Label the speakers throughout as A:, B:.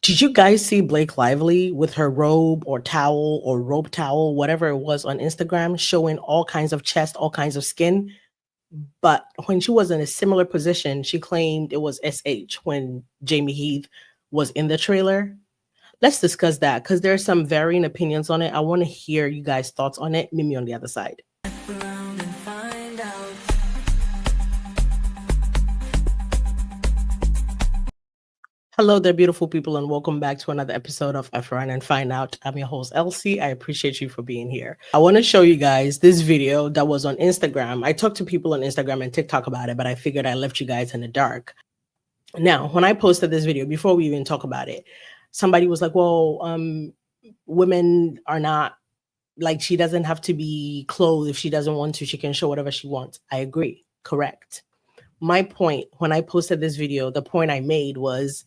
A: Did you guys see Blake Lively with her robe or towel or rope towel, whatever it was on Instagram, showing all kinds of chest, all kinds of skin? But when she was in a similar position, she claimed it was SH when Jamie Heath was in the trailer. Let's discuss that because there are some varying opinions on it. I want to hear you guys' thoughts on it. Meet me on the other side.
B: Around and find out.
A: Hello there, beautiful people, and welcome back to another episode of F Run and Find Out. I'm your host, Elsie. I appreciate you for being here. I want to show you guys this video that was on Instagram. I talked to people on Instagram and TikTok about it, but I figured I left you guys in the dark. Now, when I posted this video, before we even talk about it, somebody was like, well, women are not like, she doesn't have to be clothed. If she doesn't want to, she can show whatever she wants. I agree. Correct. My point when I posted this video, the point I made was,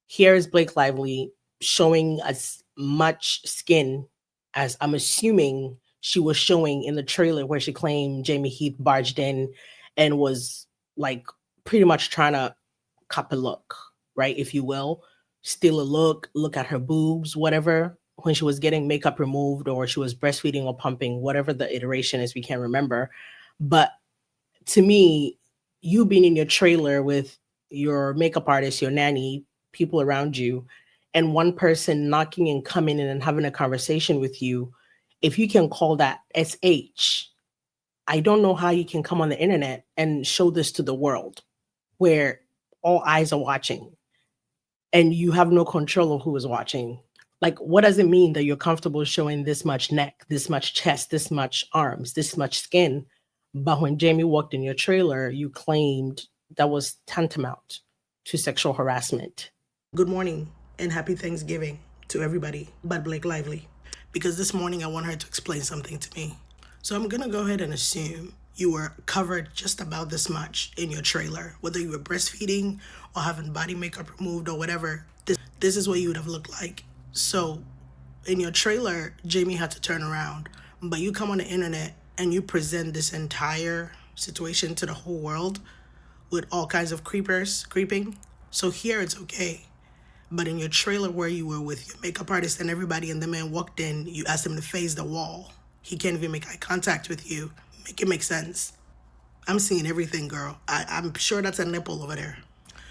A: here is Blake Lively showing as much skin as I'm assuming she was showing in the trailer where she claimed Jamie Heath barged in and was like pretty much trying to cop a look, right? If you will, steal a look at her boobs, whatever, when she was getting makeup removed or she was breastfeeding or pumping, whatever the iteration is, we can't remember. But to me, you being in your trailer with your makeup artist, your nanny, people around you, and one person knocking and coming in and having a conversation with you, if you can call that SH, I don't know how you can come on the internet and show this to the world where all eyes are watching and you have no control of who is watching. Like, what does it mean that you're comfortable showing this much neck, this much chest, this much arms, this much skin? But when Jamie walked in your trailer, you claimed that was tantamount to sexual harassment. Good morning and happy Thanksgiving to everybody but Blake Lively, because this morning I want her to explain something to me. So I'm going to go ahead and assume you were covered just about this much in your trailer, whether you were breastfeeding or having body makeup removed or whatever. This is what you would have looked like. So in your trailer, Jamie had to turn around, but you come on the internet and you present this entire situation to the whole world with all kinds of creepers creeping. So here it's okay. But in your trailer where you were with your makeup artist and everybody and the man walked in, you asked him to face the wall. He can't even make eye contact with you. Make it make sense. I'm seeing everything, girl. I'm sure that's a nipple over there.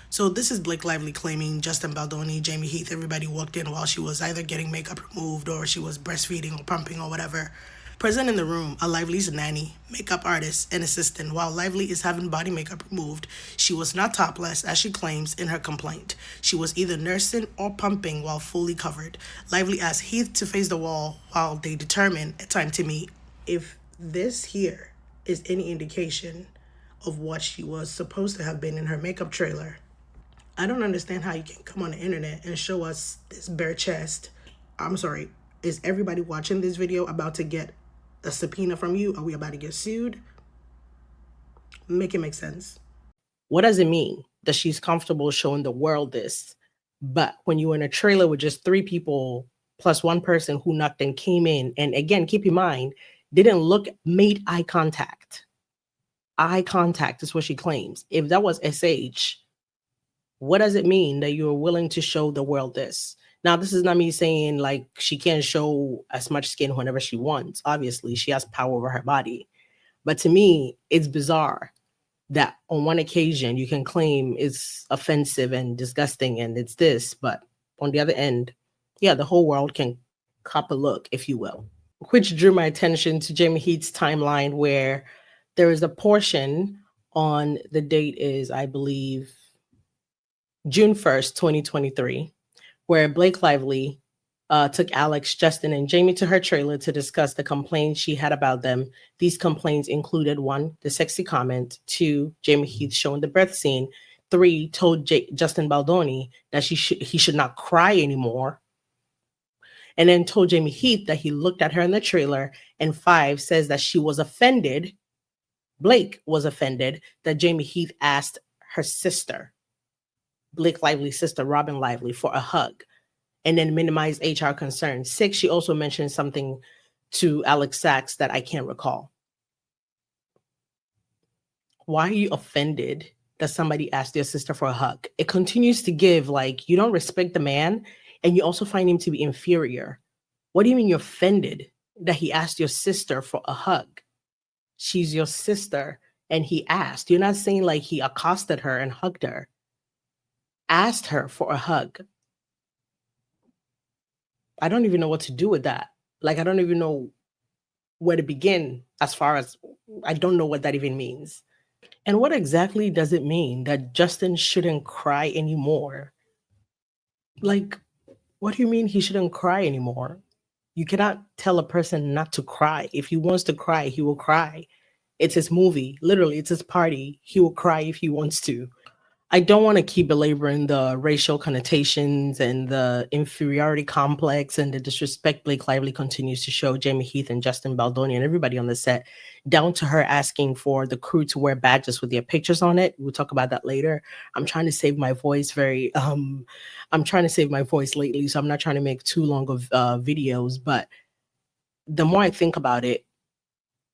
A: So this is Blake Lively claiming Justin Baldoni, Jamie Heath, everybody walked in while she was either getting makeup removed or she was breastfeeding or pumping or whatever. Present in the room are Lively's nanny, makeup artist, and assistant. While Lively is having body makeup removed, she was not topless, as she claims in her complaint. She was either nursing or pumping while fully covered. Lively asked Heath to face the wall while they determine a time to meet. If this here is any indication of what she was supposed to have been in her makeup trailer, I don't understand how you can come on the internet and show us this bare chest. I'm sorry, is everybody watching this video about to get a subpoena from you? Are we about to get sued? Make it make sense. What does it mean that she's comfortable showing the world this? But when you're in a trailer with just 3 people plus one person who knocked and came in, and again, keep in mind, didn't look, made eye contact. Eye contact is what she claims. If that was SH, what does it mean that you're willing to show the world this? Now, this is not me saying like she can't show as much skin whenever she wants. Obviously, she has power over her body. But to me, it's bizarre that on one occasion you can claim it's offensive and disgusting and it's this, but on the other end, yeah, the whole world can cop a look, if you will. Which drew my attention to Jamie Heath's timeline where there is a portion on the date is, I believe, June 1st, 2023, where Blake Lively took Alex, Justin, and Jamie to her trailer to discuss the complaints she had about them. These complaints included 1, the sexy comment, 2, Jamie Heath showing the birth scene, 3, told Justin Baldoni that he should not cry anymore, and then told Jamie Heath that he looked at her in the trailer, and 5 says that she was offended, Blake was offended, that Jamie Heath asked her sister, Blake Lively's sister, Robin Lively, for a hug, and then minimize HR concerns. 6, she also mentioned something to Alex Sachs that I can't recall. Why are you offended that somebody asked your sister for a hug? It continues to give like you don't respect the man. And you also find him to be inferior. What do you mean you're offended that he asked your sister for a hug? She's your sister, and he asked. You're not saying like he accosted her and hugged her, asked her for a hug. I don't even know what to do with that. Like, I don't even know where to begin as far as I don't know what that even means. And what exactly does it mean that Justin shouldn't cry anymore? Like, what do you mean he shouldn't cry anymore? You cannot tell a person not to cry. If he wants to cry, he will cry. It's his movie. Literally, it's his party. He will cry if he wants to. I don't want to keep belaboring the racial connotations and the inferiority complex and the disrespect Blake Lively continues to show Jamie Heath and Justin Baldoni and everybody on the set, down to her asking for the crew to wear badges with their pictures on it. We'll talk about that later. I'm trying to save my voice I'm trying to save my voice lately, so I'm not trying to make too long of videos. But the more I think about it,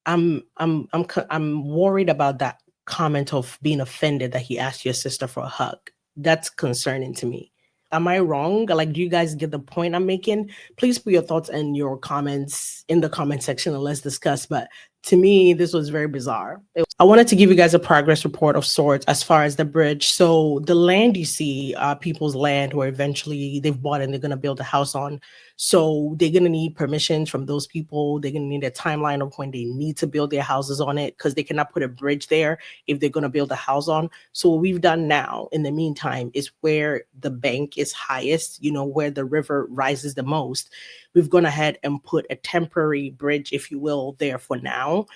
A: I'm worried about that comment of being offended that he asked your sister for a hug. That's concerning to me. Am I wrong? Like, do you guys get the point I'm making? Please put your thoughts and your comments in the comment section and let's discuss. But to me, this was very bizarre. I wanted to give you guys a progress report of sorts as far as the bridge. So the land you see, people's land where eventually they've bought and they're going to build a house on. So they're going to need permissions from those people. They're going to need a timeline of when they need to build their houses on it because they cannot put a bridge there if they're going to build a house on. So what we've done now in the meantime is where the bank is highest, where the river rises the most, we've gone ahead and put a temporary bridge, if you will, there for now.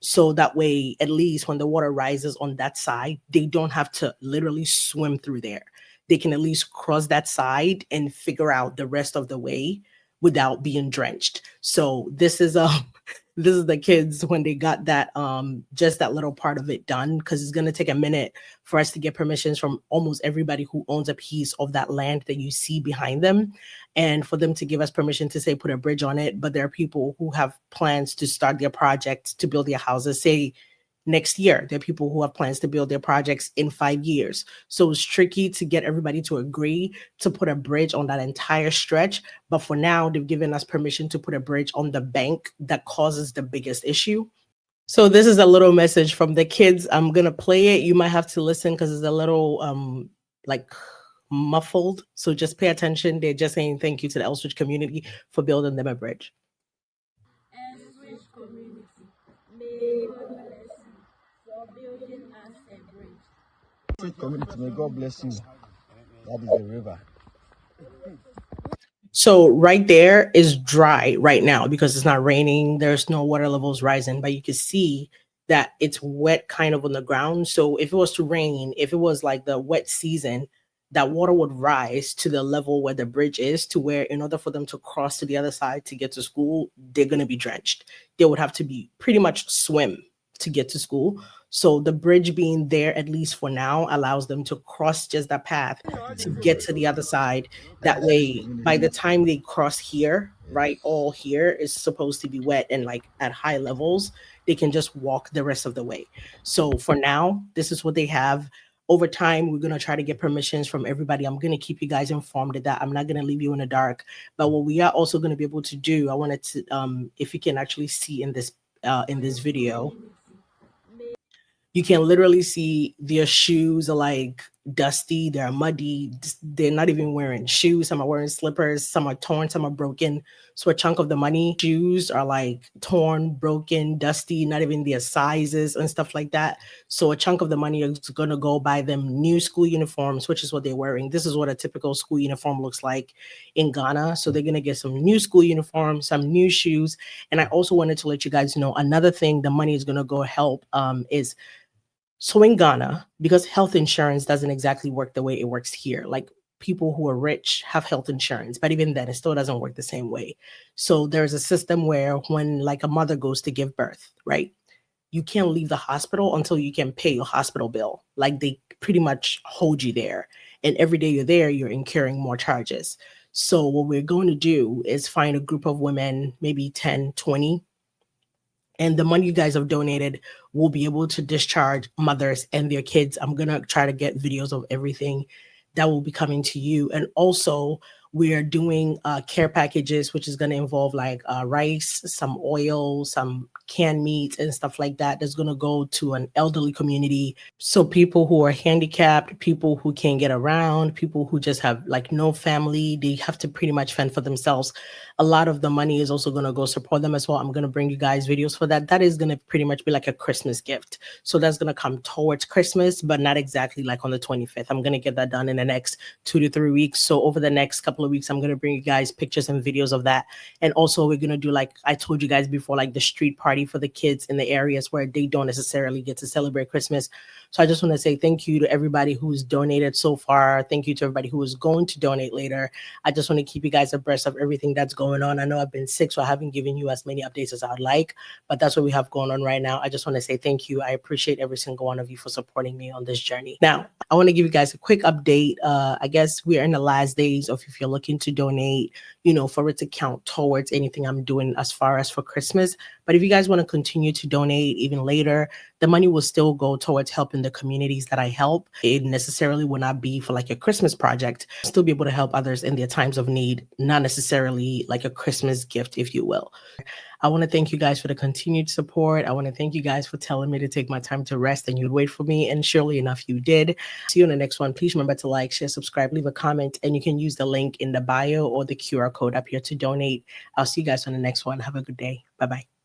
A: So that way, at least when the water rises on that side, they don't have to literally swim through there. They can at least cross that side and figure out the rest of the way without being drenched. So this is this is the kids when they got that just that little part of it done, because it's going to take a minute for us to get permissions from almost everybody who owns a piece of that land that you see behind them, and for them to give us permission to say put a bridge on it. But there are people who have plans to start their projects to build their houses, say next year. There are people who have plans to build their projects in 5 years. So it's tricky to get everybody to agree to put a bridge on that entire stretch. But for now, they've given us permission to put a bridge on the bank that causes the biggest issue. So this is a little message from the kids. I'm gonna play it. You might have to listen because it's a little like muffled. So just pay attention. They're just saying thank you to the Elswitch community for building them a bridge.
C: Elswitch community, may God bless you for building us a bridge.
D: Sweet community, may God bless you. That is the river.
A: So right there is dry right now because it's not raining. There's no water levels rising, but you can see that it's wet kind of on the ground. So if it was to rain, if it was like the wet season, that water would rise to the level where the bridge is, to where in order for them to cross to the other side to get to school, they're going to be drenched. They would have to be pretty much swim to get to school. So the bridge being there, at least for now, allows them to cross just that path to get to the other side. That way, by the time they cross here, right, all here is supposed to be wet and like at high levels, they can just walk the rest of the way. So for now, this is what they have. Over time, we're going to try to get permissions from everybody. I'm going to keep you guys informed of that. I'm not going to leave you in the dark. But what we are also going to be able to do, I wanted to, if you can actually see in this video, you can literally see their shoes are like dusty, they're muddy, they're not even wearing shoes. Some are wearing slippers, some are torn, some are broken. So a chunk of the money shoes are like torn, broken, dusty, not even their sizes and stuff like that. So a chunk of the money is going to go buy them new school uniforms, which is what they're wearing. This is what a typical school uniform looks like in Ghana. So they're going to get some new school uniforms, some new shoes. And I also wanted to let you guys know another thing the money is going to go help is, so in Ghana, because health insurance doesn't exactly work the way it works here, like people who are rich have health insurance, but even then it still doesn't work the same way. So there's a system where when like a mother goes to give birth, right? You can't leave the hospital until you can pay your hospital bill. Like they pretty much hold you there. And every day you're there, you're incurring more charges. So what we're going to do is find a group of women, maybe 10, 20, and the money you guys have donated will be able to discharge mothers and their kids. I'm going to try to get videos of everything that will be coming to you. And also, We are doing care packages, which is going to involve like rice, some oil, some canned meats, and stuff like that. That's going to go to an elderly community. So people who are handicapped, people who can't get around, people who just have like no family, they have to pretty much fend for themselves. A lot of the money is also going to go support them as well. I'm going to bring you guys videos for that. That is going to pretty much be like a Christmas gift. So that's going to come towards Christmas, but not exactly like on the 25th. I'm going to get that done in the next 2 to 3 weeks. So over the next couple of weeks, I'm going to bring you guys pictures and videos of that. And also we're going to do, like I told you guys before, like the street party for the kids in the areas where they don't necessarily get to celebrate Christmas. So I just want to say thank you to everybody who's donated so far. Thank you to everybody who is going to donate later. I just want to keep you guys abreast of everything that's going on. I know I've been sick, so I haven't given you as many updates as I'd like, but that's what we have going on right now. I just want to say thank you. I appreciate every single one of you for supporting me on this journey. Now, I want to give you guys a quick update. I guess we are in the last days of, if you're looking to donate, for it to count towards anything I'm doing as far as for Christmas. But if you guys want to continue to donate even later, the money will still go towards helping the communities that I help. It necessarily will not be for like a Christmas project. I'll still be able to help others in their times of need, not necessarily like a Christmas gift, if you will. I want to thank you guys for the continued support. I want to thank you guys for telling me to take my time to rest and you'd wait for me. And surely enough, you did. See you in the next one. Please remember to like, share, subscribe, leave a comment, and you can use the link in the bio or the QR code up here to donate. I'll see you guys on the next one. Have a good day. Bye-bye.